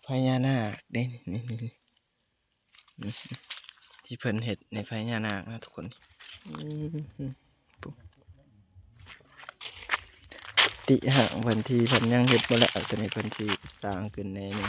พญานาคเด้นี่ที่เพิ่นเห็ดในพญานาคนะทุกคนติหางเพิ่นที่เพิ่นยังเห็ดบ่แล้วแต่ในเพิ่นที่ต่างขึ้นในนี้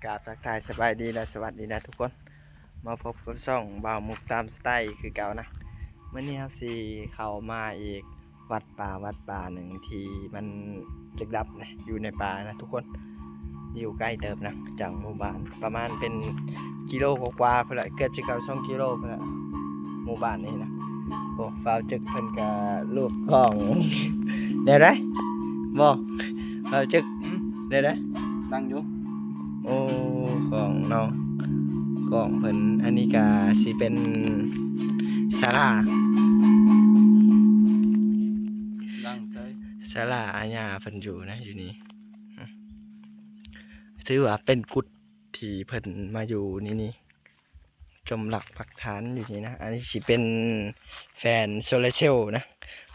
กราบทักทายสบายดีและสวัสดีนะทุกคนมาพบกับช่องบ่าวมุกตามสไตล์คือเก่านะเมื่อนี้ครับสิเข้ามาอีกวัดป่าหนึ่งที่มันลึกลับนะอยู่ในป่านะทุกคนอยู่ใกล้เติบนะจากหมู่บ้านประมาณเป็นกิโลกว่าเพื่อเกือบจะเข้า2 กิโลเพื่อหมู่บ้านนี้นะโอ้ฟ้าวจึกเพิ่นกับลูกของเดี๋ยวได้บ่ฟ้าวจึกเดี๋ยวได้ตั้งอยู่โอ้ของน้องของเพิ่นอันนี้ก็สิเป็นศาลาตั้งใช่ศาลาอาญาเพิ่นอยู่นะอยู่นี่ถือว่าเป็นกุฏที่เพิ่นมาอยู่นี่จมหลักปักฐานอยู่นี่นะอันนี้สิเป็นแฟนโซลาร์เซลล์นะ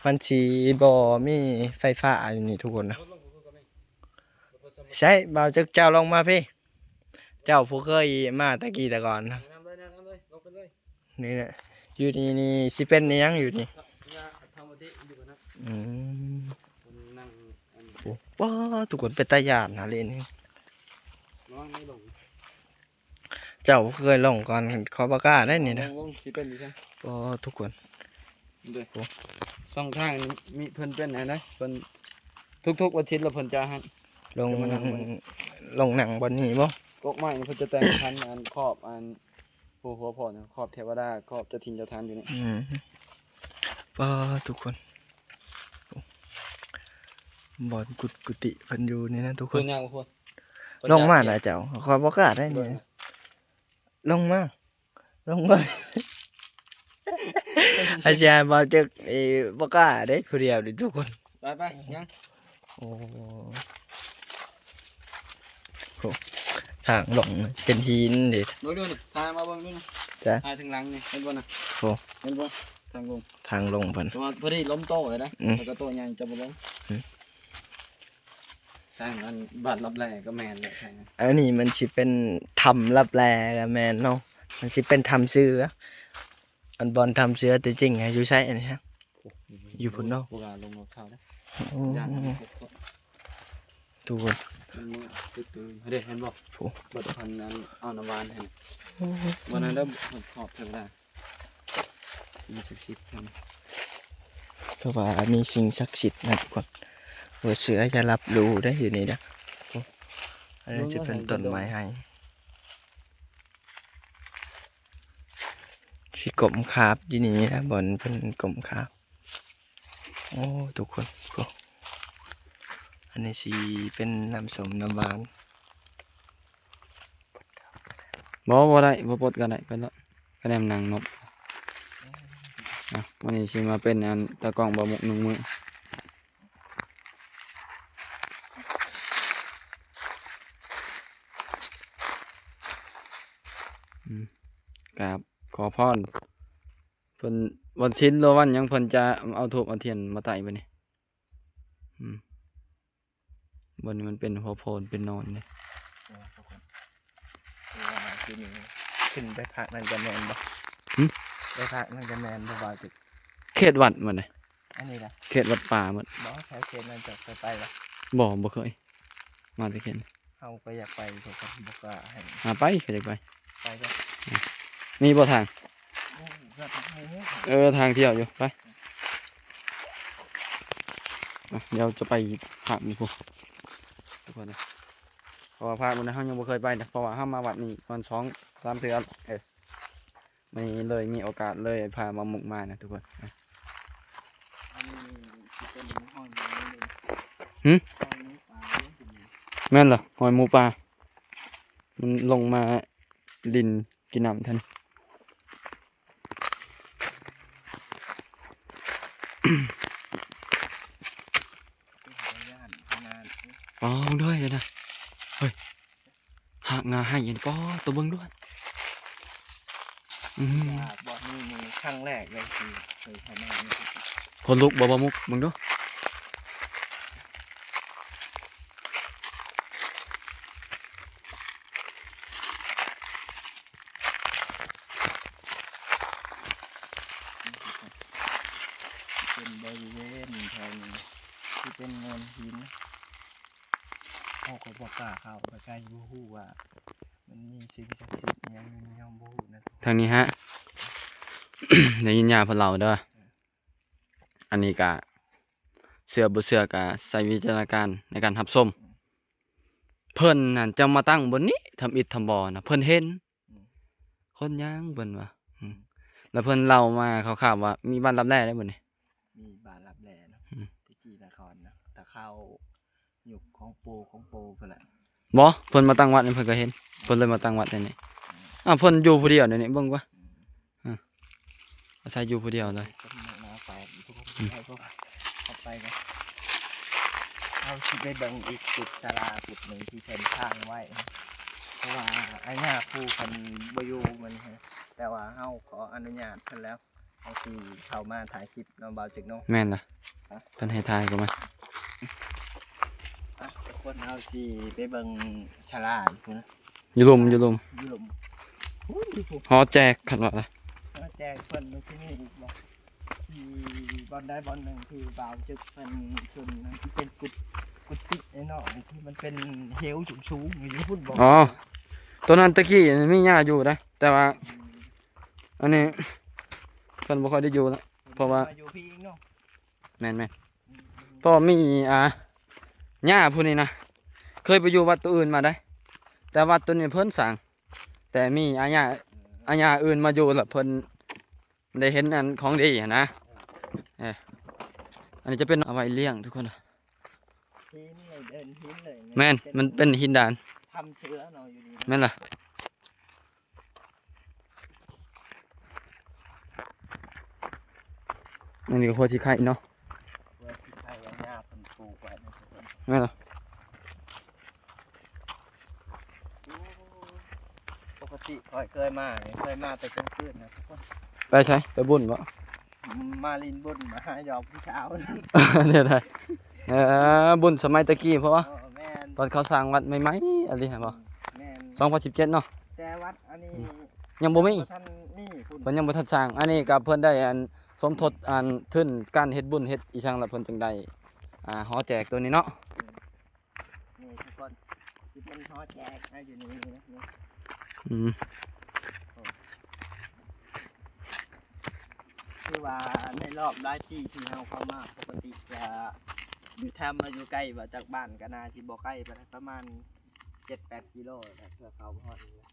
มันสิบ่มีไฟฟ้าอยู่นี่ทุกคนนะใช่บ่าวเจ้าลงมาพี่เจ้าผู้เคยมาตะกี้แต่ก่อนนะนี่แหละอยู่นี่สิเป็นนี่ยังอยู่นี่ว้าทุกคนเป็นตาหยาดนะเล่นเจ้าเคยลงก่อนขอประกาศได้นี่นะสิเป็นดิฉันก็ทุกคนเด้อสองทางมีเพิ่นเป็นไหนนะเพิ่นทุกวันอาทิตย์เราเพิ่นจะฮะลงหนังบนนี้บ่กกไม้เพิ่นจะแต่งพันอันครอบอันผู้หัวพ่อเนี่ยครอบเทวดาครอบเจ้าถิ่นเจ้าทานอยู่นี่ก็ทุกคนบ่อนกุฏิเพิ่นอยู่นี่นะทุกคนลงมาแล้วเจ้าขอประกาศได้นี่ลงมาอาจารย์บอกจะประกาศได้คนเดียวดิทุกคนไปยังโอ้ทางหลงเป็นหินดิดูนี่ทางมาเบิ่งดูนะจ้ะทางถึงหลังนี่เห็นบ่นะโอ้เห็นบ่ทางลงเพิ่นพอดีล้มโตเลยนะแล้วก็โตใหญ่จะบ่ลงทางนั้นบาดรับแลก็แม่นเลยทางนั้นอันนี้มันสิเป็นถ้ำรับแลก็แม่นเนาะมันสิเป็นถ้ำเสืออันบอลทำเสือแต่จริงไงอยู่ใช่อันนี้ฮะอยู่พุ่นเนาะพวกลงรถเท้านะทุกคนตื่นเด็กเห็นบอกบทพันนั้นเอาน้ำหวานเห็นวันนั้นได้ขอบเทวดามีศักดิ์สิทธิ์เพราะว่ามีสิ่งศักดิ์สิทธิ์นะทุกคนเสือจะรับรู้ได้อยู่นี่นะอันนี้จะเป็นต้นไม้ให้ที่กลมคาบที่นี่นะบนเป็นกลมคาบโอ้ทุกคนอันนี้สีเป็นน้ำส้มน้ำหวานบ่ได้บ่ปดกันได้ไปแล้วคะแนนนางนบวันนี้ชิมาเป็นอันตะกล้องบ่หมก1 มื้อกับขอพรเพิ่นวันชิ้นโลวันยังเพิ่นจะเอาทูบเอาเทียนมาไต่ไปนี่บนนี้มันเป็นหัวโพนเป็นนอนเลยขึ้นไปพักนั่นจะแมนบ่ไปพักนั่นจะแมนบ่ว่าจุดเขตวัดมันเลยอันนี้นะเขตวัดป่ามันบ่แถวเขตนั่นจะไปละบ่เคยมาแต่เขตเอาไปอยากไปทุกคนบอกว่าให้ไปก็อยากไปก็มีบ่ทางทางเที่ยวอยู่ไปเดี๋ยวจะไปผักนี่พวกทุกคนนะเพราะว่าผักมันเขายังไม่เคยไปนะเพราะว่าเขามาวัดนี้ตอน2-3 เดือนไม่เลยมีโอกาสเลยพามาหมุกมานะทุกคนแม่นเหรอหอยหมูปลามันลงมาดินกินน้ำท่านอ๋อด้วยนะเฮ้ย หากงาให้ยันก็ตัวเบิ่งด้วยจากบ่อนี่มีครั้งแรกเลยที่เคยเข้ามาเนี่ย คนลุกบ่มุกเบิ่งดู เป็นบริเวณแถวนี้ที่เป็นเนินหินเขาก็บอกกล้าเข้าไปใกล้บูฮู้ว่ามันมีสิ่งศักดิ์สิทธิ์ยังมีย่อมบูฮู้นะ ทางนี้ฮะ ได้ยินยาเพิ่นเล่าเด้ออันนี้ก็เสือบ่เสือก็ใช้วิจารณญาณในการรับชมเพิ่นนั่นจะมาตั้งบนนี้ทำอิฐทำบ่อนะเพิ่นเห็นคนย่างเพิ่นว่าแล้วเพิ่นเล่ามาคร่าวๆว่ามีบ้านรับแลได้บ่นี่ มีบานรับแลเนาะ อืม ตะกี้นครนะแต่เข้าหยุกของปูเพิ่นแหละ บ่เพิ่นมาตั้งวัดนี่เพิ่นก็เห็นเพิ่นเลยมาตั้งวัดในนี้เพิ่นอยู่ผู้เดียวเดี๋ยวนี้เบิ่งว่าอาศัยอยู่ผู้เดียวเลย ก็มีน้าไปทุกคนไปก็เข้าไปกันเอาชิไปเบิ่งอีกจุดศาลาจุดหนึ่งที่เพิ่นสร้างไว้เพราะว่าไอ้หน้าผู้เพิ่นบ่อยู่มันฮะแต่ว่าเฮาขออนุญาตเพิ่นแล้วเอาสิเข้ามาถ่ายคลิปเนาะบ่าวจึกเนาะ แม่นล่ะเพิ่นให้ทายก็มา ทุกคนเอาสิไปเบิ่งศาลาอีกนะ อยู่ลุม อยู่หลุมผู้ ฮอแจกคันว่าล่ะ แจ้งเพิ่นที่นี่อีกบ่ที่บอลได้บอลหนึ่งที่บ่าวจึกเพิ่นขึ้นนะที่เป็นกุฏิไอ้เนาะที่มันเป็นเหวสูงๆอยู่พุ่นบ่ อ๋อตัวนั้นตะกี้มีหญ้าอยู่นะแต่ว่าอันนี้เพิ่นบ่ค่อยได้อยู่แล้ว เพราะว่า มอยู่พี่เองเนาะ แม่นๆเพราะมีหญ้าผู้นี้นะเคยไปอยู่วัดตัวอื่นมาได้ แต่วัดตัวนี้เพิ่นสร้างแต่มีหญ้าอื่นมาอยู่แล้วเพิ่นได้เห็นอันของดีหั้นนะอันนี้จะเป็นเอาไว้เลี้ยงทุกคนนะ หินเลยเดินหินเลย แม่นมันเป็นหินดาน ทำเสือเนาะอยู่ดี แม่นล่ะอันนี้ก็หัวสิไข่เนาะ เพื่อที่ใครเอาหญ้าเพิ่นปลูกไว้นะทุกคน แม่นล่ะ ปกติเคยมาเนี่ยเคยมาแต่กลางคืนนะทุกคน ไปใช้ไปบุญบ่ มาลินบุญมาหาหยอกผู้เช้านะ เนี่ยได้บุญสมัยตะกี้เพราะว่า แม่น ตอนเขาสร้างวัดใหม่ๆอะไรฮะบ่ แม่น 2017เนาะ แต่วัดอันนี้ ยังบ่มี ท่านมีคุณ เพิ่นยังบ่ทันสร้างอันนี้ก็เพิ่นได้อันสมทบอันทุนการเฮ็ดบุญเฮ็ดอีสังแล้วเพิ่นจึงได้หอแจกตัวนี้เนาะ นี่ทุกคนที่เป็นทอดแจกให้อยู่นี่นะนี่ อืม คือว่าในรอบหลายปีที่เราเข้ามาปกติจะอยู่แถมมาอยู่ใกล้ว่าจากบ้านก็น่าสิบ่ใกล้ไปนะประมาณ 7-8 กิโลแต่เพื่อเข้าฮอดนี่นะ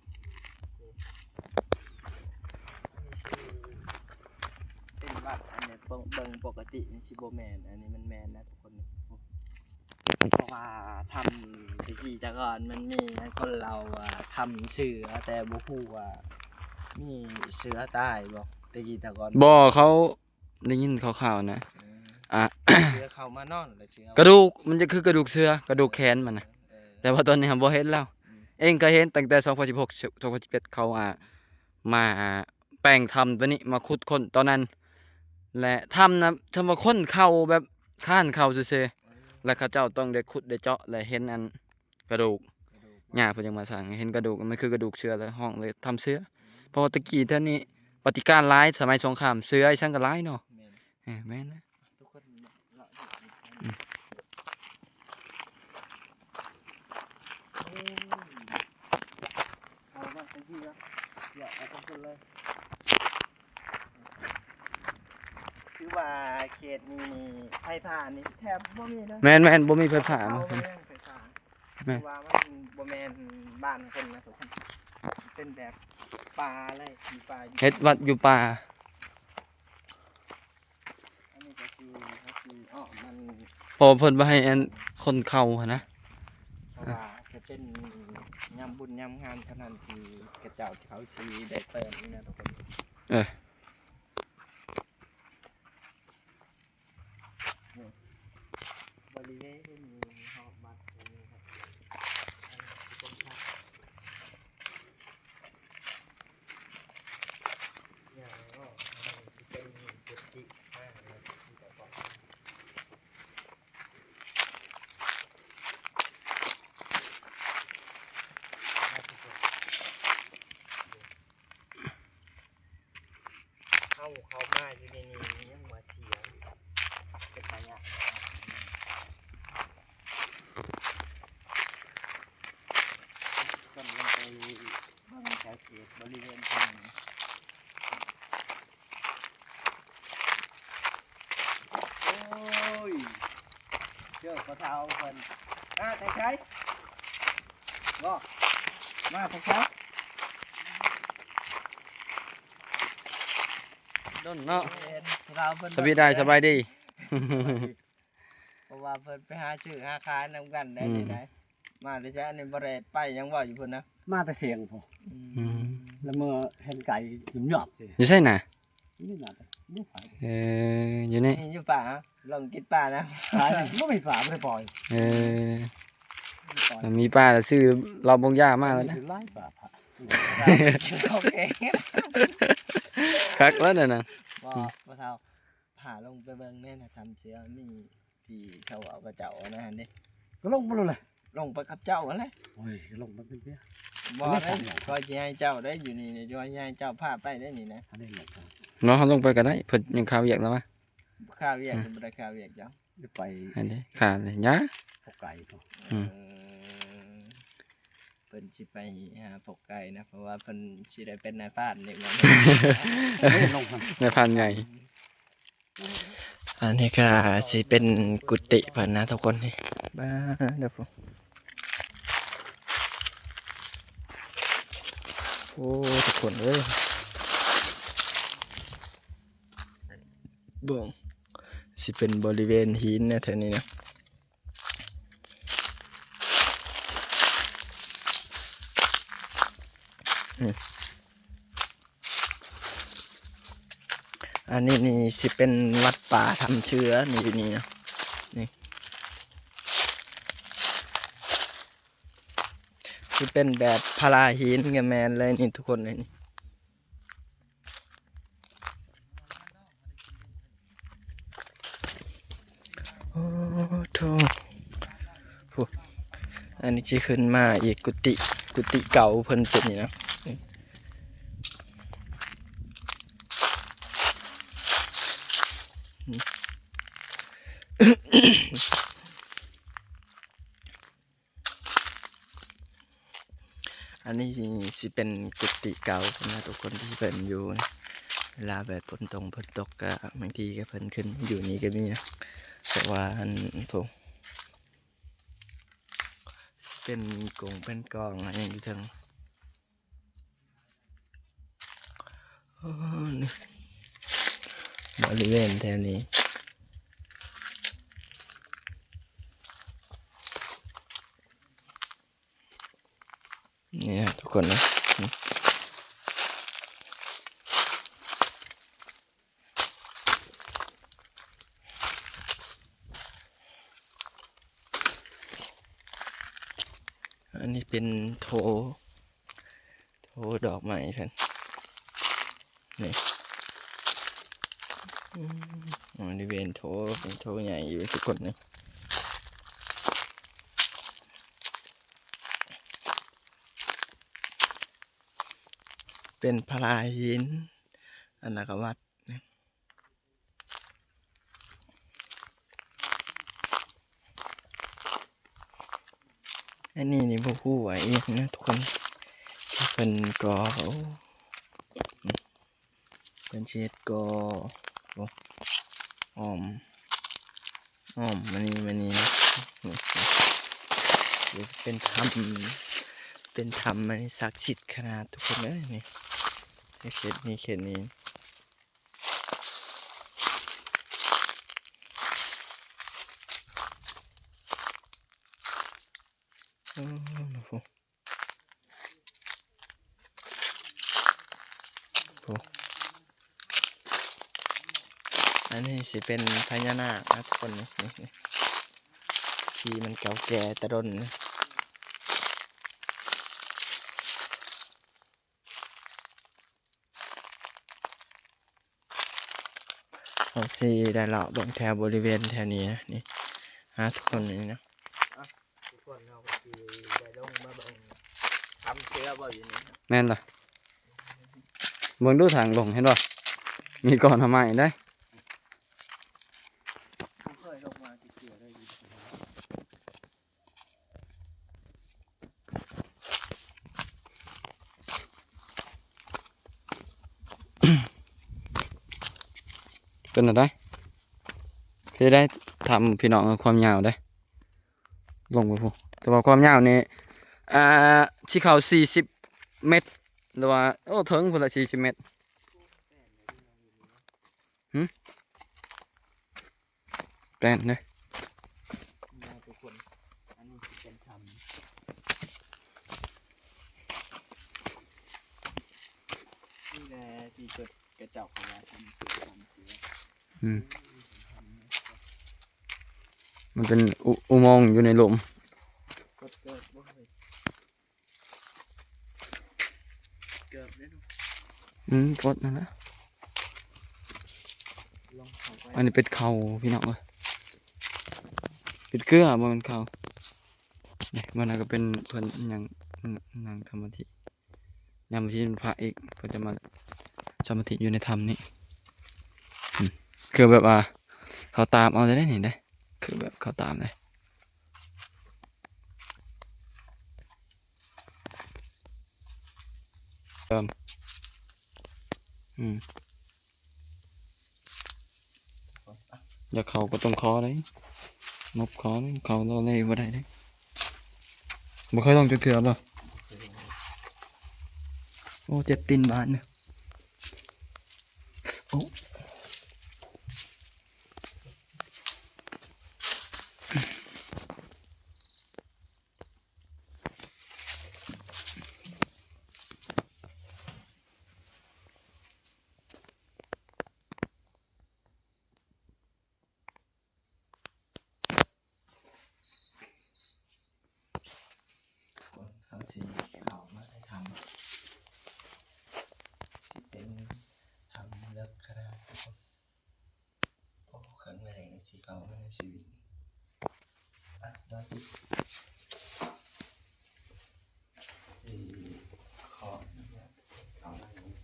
เป็นวัดอันเนี้ยเบิ่งปกตินี่สิบ่แม่นอันนี้มันแม่นนะทุกคนนี่เพราะว่าทำตะกี้แต่ก่อนมันมีนะคนเราทำเสือแต่บ่ฮู้ว่ามีเสือใต้บ่ตะกี้แต่ก่อน บ่เขาได้ยินข่าวๆนะอ่ะ เสือเข้ามานอนแล้วเสือก ระดูกมันจะคือกระดูกเสือกระดูกแขนมันนะ เออ แต่ว่าตอนนี้บ่เห็นแล้ว เองก็เห็นตั้งแต่2016 2017เขามาแปลงทำตัวนี้มาขุดค้นตอนนั้น และทำนะทำมาค้นเข่าแบบข้านเข่าซื่อๆแล้วเขาเจ้าต้องได้ขุดได้เจาะและเห็นอันกระดูกหญ้าเพิ่นยังมาสร้างเห็นกระดูกมันคือกระดูกเสือเลยห้องเลยทำเสือเพราะว่าตะกี้เท่านี้ปฏิการหลายสมัยสงครามเสือไอ้ช่างก็หลายเนาะ แม่น แม่นนะ ทุกคนเลาะดูเอามาตะกี้แล้วเลาะเอาทุกคนเลยคือว่าเขตนี้นี่ไฟฟ้านี่แทบบ่มีเลย แม่นบ่มีไฟฟ้า เอา มา บ่แม่นไฟฟ้า แม่น คือว่ามันบ่แม่นบ้านคนนะทุกคนเป็นแบบป่าเลยมีป่าอยู่ เฮ็ดวัดอยู่ป่า อันนี้ก็คือมัน พอเพิ่นบ่ให้อันคนเข้าหันนะ เพราะว่าจะเป็นยำบุญยำงานเท่านั้นที่กระเจ้าที่เขาสีได้เปิดนี่นะทุกคน เออ บริเวณมีหอบบัตรตรงนี้ครับอันนี้คือตรงข้าม เขามาอยู่ในนี้ยังหัวเสียงเป็นไงเนี่ยกำลังไปบ้างแถวเขตบริเวณทางโอ้ยเจอกระเทาเพิ่นแต่ใช้ก็มาพวกเขา ต้นเนาะ เราเพิ่น สบายได้สบายดี เพราะว่าเพิ่นไปหาชื่อหาค้านำกันได้ที่ไหนมาแต่จ้านี่บ่ได้ไปยังว่าอยู่พุ่นนะ มาแต่เสียงพอ อืม แล้วเมื่อเห็นไก่หยุ่มหยอบสิ อยู่ใช่น่ะ นี่น่าจะไม่ฝ่าย อยู่นี่ นี่อยู่ป่าลองกินป่านะ ฝ่ายไม่ไปฝ่ายไม่ปล่อย เออ ไม่ปล่อย มีป้าแต่ซื้อเราบงยามากแล้วนะ ไล่ป่าผ่า โอเค คักแล้วเนี่ยนะ บ่เท่าผ่าลงไปเบิ่งแน่น่ะทำเสือมีที่เขาเอากระเจ้านะฮะนี่ ก็ลงมาเลย ลงไปกับเจ้าหั่นแหละ โอ้ยลงมันเป็นเพี้ย บ่ได้ก็สิให้เจ้าได้อยู่นี่นี่จะให้เจ้าพาไปได้นี่นะ อันนี้หมด เนาะเขาลงไปก็ได้เพิ่นยังข้าวอยากแล้ววะ ข้าวเวียกบ่ได้ข้าวเวียกเจ้า จะไป อันนี้ขาดเลยยะ พวกไก่พอ อืม เพิ่นสิไปหาพวกไก่นะเพราะว่าเพิ่นสิได้เป็นนายพรานเด็กน้อย ไม่ลงมัน ในพันใหญ่ อันนี้ก็สิเป็นกุฏิเพิ่นนะทุกคนนี่บ้าเด้อผมโอ้ทุกคนเอ้ยเบิ่งสิเป็นบริเวณหินนะแถวนี้นะอันนี้นี่สิเป็นวัดป่าทำเชื้อนี่อยู่นี่นะนี่สิเป็นแบบพาราหินกับแมนเลยนี่ทุกคนเลยนี่โอ้โถโหอันนี้จะขึ้นมาอีกกุฏิเก่าเพิ่นเป็นนี่นะอันนี้สิเป็นกุฏิเก่านะทุกคนที่เพิ่นอยู่นะเวลาแบบฝนตกก็บางทีก็เพิ่นขึ้นอยู่นี่ก็มีนะแต่ว่าอันผมสิเป็นกงเป็นกองอะไรอยู่ทางโอ้นี่บริเวณแถวนี้นี่นะทุกคนนะอันนี้เป็นโถดอกไม้เพื่อนนี่บริเวณโถเป็นโถใหญ่อยู่ทุกคนนะเป็นพลาหินอันนั้นก็วัดนะอันนี้นี่พวกผู้ไหวนะทุกคนที่เป็นกอเขาเป็นเช็ดกออ้อมมันนี่นะเป็นธรรมมันศักดิ์สิทธิ์ขนาดทุกคนเลยนี่เขตนี้โอ้โหอันนี้สิเป็นพญานาคนะทุกคนนี่ที่มันเก่าแก่ตะดนนะเราสิได้เลาะบนแถวบริเวณแถวนี้นะนี่ทุกคนนี่นะทุกคนเราก็สิได้ลงมาเบิ่งทำเชื้อบ่อยู่นี่ แม่นล่ะเบิ่งดูทางลงเห็นบ่ มีก่อนทำไมได้ เขาเคยลงมาเกี่ยวได้ดี เป็นอะไรคือได้ทำพี่น้องความยาวได้ ลงไปพูแต่ว่าความยาวนี่ชิเขา40 เมตรหรือว่าโอ้ถึงพุ่นละ40 เมตรแปลนเลย มาทุกคนอันนี้สิเป็นทำนี่แหละที่เกิดกระเจ้าของเราทำเสือ มันเป็นอุโมงค์อยู่ในหลุม กดเกิดบ่เคยเกิดได้ดู กดนั่นแหละ ลองเข้าไป อันนี้เป็นเขาพี่น้องเอ้ยเป็นเกลือบ่แมันเขาเนี่ยมันน่ะก็เป็นเพิ่นอย่างนางธรรมธิยามที่เป็นพระเอกเพิ่นจะมาสมาธิอยู่ในธรรมนี่คือแบบว่าเขาตามเอาได้นี่ได้คือแบบเขาตามเลยอยากเขาก็ต้องคอได้นบคอนี่เขาเราเลยบ่ได้เด้บ่เคยลองจักเทื่อบ่โอ้เจ็บตีนบาดเนี่ยโอ้เขาสีขาวมาให้ทำสิเป็นทำเลิกขนาดทุกคนเพราะครั้งแรกที่เขาไม่ในชีวิตยอดที่สี่ขอเนี่ยเขาอะไรนี้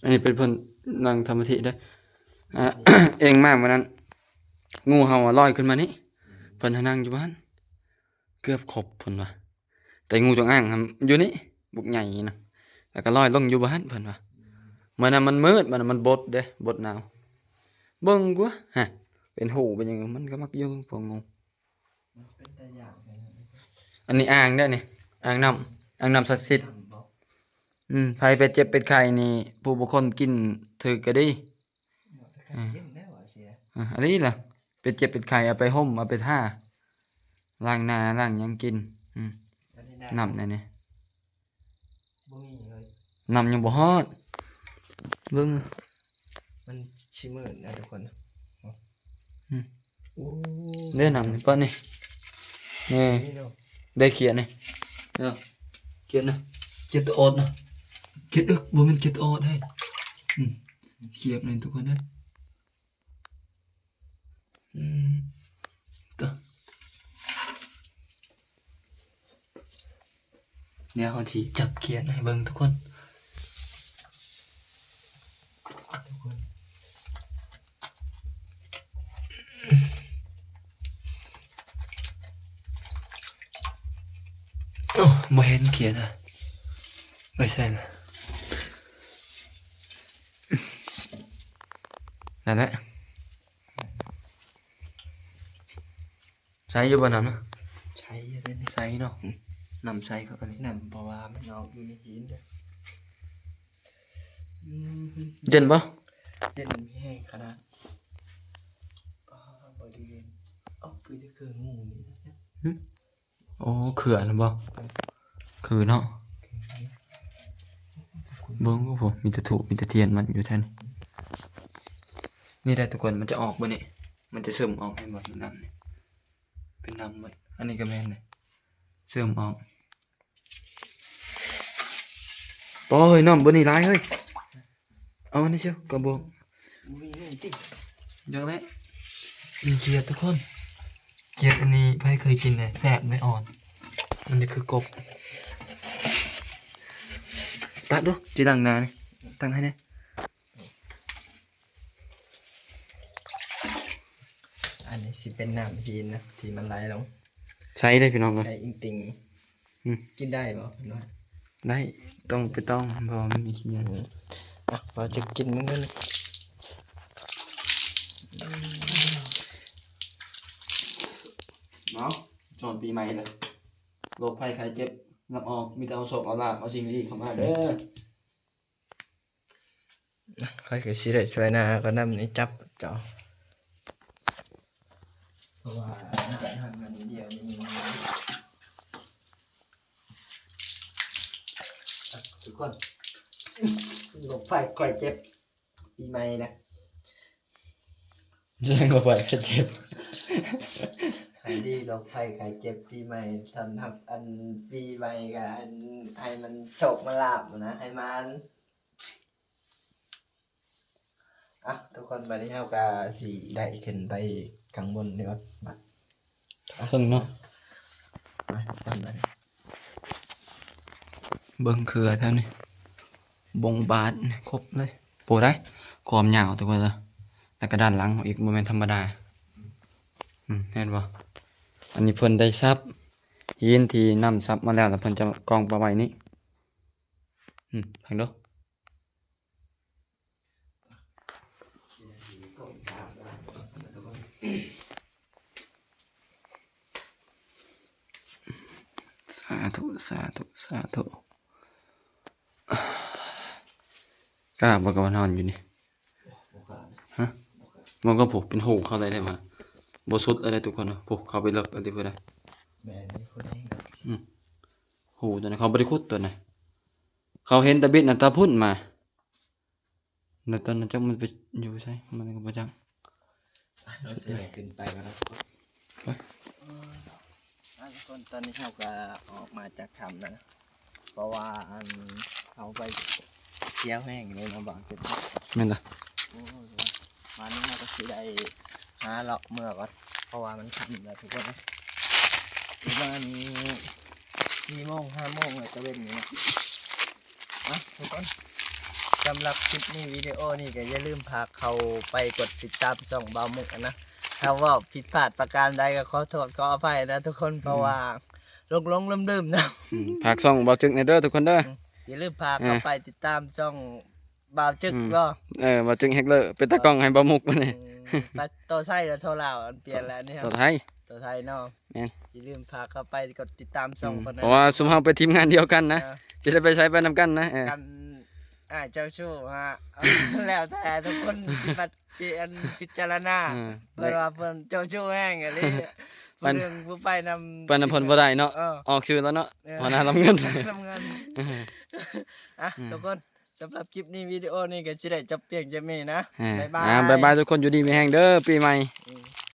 อันนี้เป็นเพิ่นนางธรรมธิได้เองมากวันนั้นงูเห่าลอยขึ้นมานี่เพิ่นนั่งอยู่บ้านเกือบขบเพิ่นว่าแต่งูจงอางอยู่นี่บุกใหญ่นะแล้วก็ลอยลงอยู่บ้านเพิ่นว่ามันน่ะมันมืดมันบดเด้บดหนาวเบิ่งกว่าฮะเป็นหูเป็นหยังมันก็มักอยู่พวกงู มันเป็นแต่อย่างเลยนะ อันนี้อ่างได้นี่อ่างน้ำศักดิ์สิทธิ์ ทำบอก ใครเป็นเจ็บเป็นไข้นี่ผู้บุคคลกินถือก็ดี หมดแต่การเย็นแล้วเสีย อันนี้ล่ะเป็นเจ็บเป็นไข้เอาไปห่มเอาไปท่าล้างหน้าล้างหยังกินอันนี้ได้ น้ำนี่ บ่มีเลย น้ำยังบ่ฮอดเบิ่ง มันชิมืดนะทุกคนนะโอ้ เด้อน้ำนี่เปิ้นนี่นี่ นี่เนาะ ได้เขียนนี่เขียนนะเขียนตัวอดนะเขียนอึกบ่แม่นเขียนตัวอดให้เขียบนี่ทุกคนเด้อก็เดี๋ยวเขาสิจับเขียนให้เบิ่งทุกคน ทุกคน โอ้บ่เห็นเขียนอ่ะไม่ใช่นะนั่นแหละใช้อยู่บ่น้ำนะ ใช้อะไรนี่ ใช้เนาะนำใช้เขากันนี่ นำเพราะว่าไม่เอาอยู่ในหินเด้อ เย็นบ่ เย็นแห้งขนาดบริเวณเอาคือจะเกิดงูนี่นะ โอ้เขื่อนบ่คือเนาะเบิ่งก็ผมมีแต่ถูกมีแต่เทียนมันอยู่แท่นนี่ได้ทุกคนมันจะออกบ่นี่มันจะซึมออกให้หมดน้ำนี่เป็นน้ำหมดอันนี้ก็แม่นนี่ซึมออกโอ้ยน้ำบ่นี่หลายเฮ้ยเอาอันนี้เชียวกระบอก มีนี่ติ เยอะแล้วมีเขียดทุกคนเขียดอันนี้ใครเคยกินเนี่ยแซ่บไม่อ่อนมันจะคือกบ ตักดูจีตังนานี่ตั้งให้เนี่ยอันนี้สิเป็นน้ำหินนะที่มันไหลลง ใช้ได้พี่น้องเลย ใช้อิงติงกินได้ป่ะน้อย ได้ต้องไปต้องเพราะว่ามันมีขี้ยา อ่ะเราจะกินมันกัน เนาะจอนปีใหม่เลยโรคภัยไข้เจ็บนับออกมีแต่เอาโศกเอาลาบเอาสิ่งดีๆเข้ามาเด้อ ค่อยคือสิได้ช่วยหน้าก็นำนี่จับจ่อเพราะว่ามันจะทำมันเดียวนี่ทุกคนหลบไฟก่อยเจ็บปีใหม่นะ แจ้งโรคภัยไข้เจ็บ ใครดีหลบไฟใครเจ็บปีใหม่ทำทับอันปีใหม่กับอันให้มันโศกมาลาบนะให้มันอ่ะทุกคนบัดนี้เฮาก็สิได้ขึ้นไปข้างบนนี่ก่อนมา เพิ่งเนาะ ไปกันไป เบิ่งเครือเท่านี้บงบาทครบเลยโปรได้ความยาวทุกคนเลยแล้วก็ด้านหลังอีกโมเมนต์ธรรมดาเห็นบ่อันนี้เพิ่นได้ซับยินที่นำซับมาแล้วแล้วเพิ่นจะกองประไว้นี้ฟังดูสาธุสาธุสาธุกล้าบ่กับว่านอนอยู่นี่ฮะมันก็ผูกเป็นหูเข้าได้มาบ่สุดอะไรทุกคนผูกเข้าไปเลิกอะไรเพิ่นได้ แม่นี่คนนี้ครับ หูตัวนั้นเขาบริคุดตัวนั้นเขาเห็นตะบิดน่ะตาพุ่นมาแต่ตอนนั้นจักมันไปอยู่ใช่มันก็บ่จัก เราจะได้ขึ้นไปกันแล้วทุกคนทุกคนตอนนี้เราก็ออกมาจากถ้ำแล้วนะเพราะว่าอันเขาไปเที่ยวแห้งเลยนะบอกเก็บ แม่นล่ะ โอ้ยวันนี้เราก็สิได้หาเลาะเมื่อก่อนเพราะว่ามันค่ำแล้วทุกคนนะประมาณ4 โมง 5 โมงเลยจะเว้นนี้นะทุกคนสำหรับคลิปนี้วิดีโอนี่ก็อย่าลืมพาเขาไปกดติดตามช่องเบามุกนะถ้าว่าผิดพลาดประการใดก็ขอโทษขออภัยนะทุกคนเพราะว่าลงลืมๆนะ ภาค2บ่จึกในเด้อทุกคนเด้อ อย่าลืมพาเขาไปติดตามช่องบ่าวจึกก็ บ่จึกแฮกเลอร์เป็นตากล้องให้บ่มุกมานี่ ปัดโตไส้แล้วโทรลาวอันเปลี่ยนแล้วนี่ครั ตัว บ ไทย ตัวไทยเนาะ แม่น อย่าลืมพาเขาไปกดติดตามช่องเพิ่น เพราะว่าซุมเฮาไปทีมงานเดียวกันนะ เออ จะได้ไปใช้ไปนำกันนะกันเจ้าชู้ฮะ แล้วแต่ทุกคนพิจารณาเพิ่นว่าเพิ่นเจ้าชู้แห้งอะไรเรื่องผู้ไปนำ ปานำพลบ่ได้เนาะ เออ ออกชื่อแล้วเนาะ เออ หัวหน้ารับเงิน ทำงานทุกคนสำหรับคลิปนี้วิดีโอนี้ก็สิได้จบเพียงแค่นี้นะบ๊ายบาย บ๊ายบายทุกคนอยู่ดีมีแฮงเด้อปีใหม่